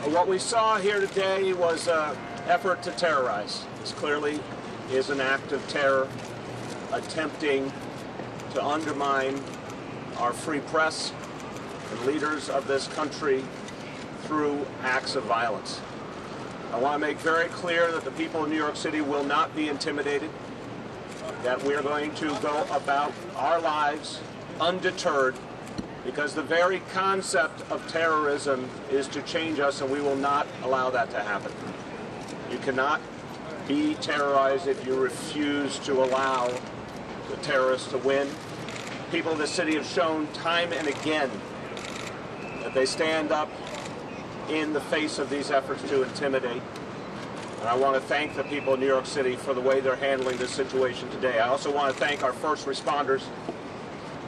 What we saw here today was an effort to terrorize. This clearly is an act of terror, attempting to undermine our free press and leaders of this country through acts of violence. I want to make very clear that the people of New York City will not be intimidated, that we're going to go about our lives undeterred, because the very concept of terrorism is to change us, and we will not allow that to happen. You cannot be terrorized if you refuse to allow the terrorists to win. People of the city have shown time and again that they stand up in the face of these efforts to intimidate. And I want to thank the people of New York City for the way they're handling this situation today. I also want to thank our first responders.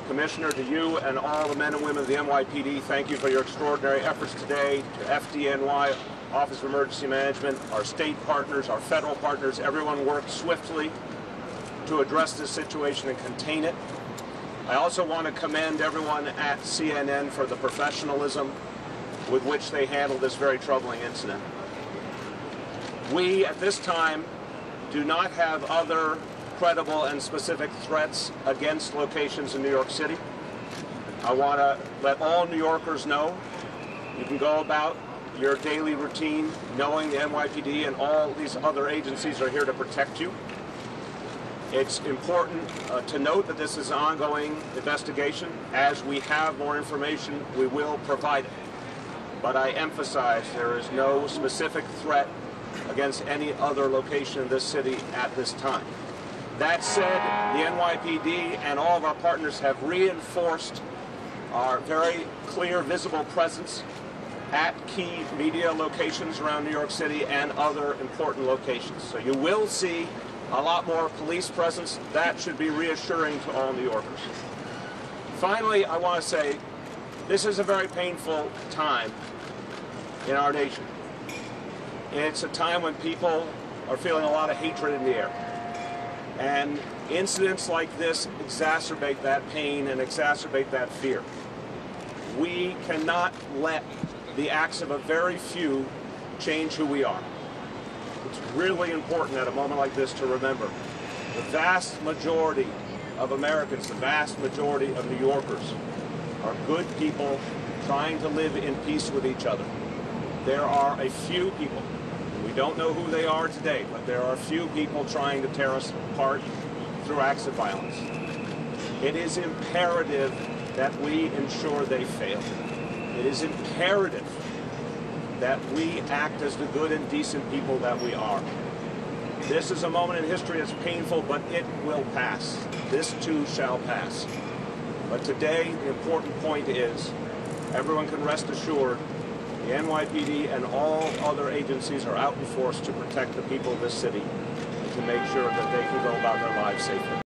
Commissioner, to you and all the men and women of the NYPD, thank you for your extraordinary efforts today. To FDNY, Office of Emergency Management, our state partners, our federal partners, everyone worked swiftly to address this situation and contain it. I also want to commend everyone at CNN for the professionalism with which they handled this very troubling incident. We, at this time, do not have other credible and specific threats against locations in New York City. I want to let all New Yorkers know you can go about your daily routine knowing the NYPD and all these other agencies are here to protect you. It's important to note that this is an ongoing investigation. As we have more information, we will provide it. But I emphasize there is no specific threat against any other location in this city at this time. That said, the NYPD and all of our partners have reinforced our very clear, visible presence at key media locations around New York City and other important locations. So you will see a lot more police presence. That should be reassuring to all New Yorkers. Finally, I want to say this is a very painful time in our nation. It's a time when people are feeling a lot of hatred in the air. And incidents like this exacerbate that pain and exacerbate that fear. We cannot let the acts of a very few change who we are. It's really important at a moment like this to remember the vast majority of Americans, the vast majority of New Yorkers are good people trying to live in peace with each other. There are a few people, we don't know who they are today, but there are a few people trying to tear us apart through acts of violence. It is imperative that we ensure they fail. It is imperative that we act as the good and decent people that we are. This is a moment in history that's painful, but it will pass. This too shall pass. But today, the important point is, everyone can rest assured the NYPD and all other agencies are out in force to protect the people of this city and to make sure that they can go about their lives safely.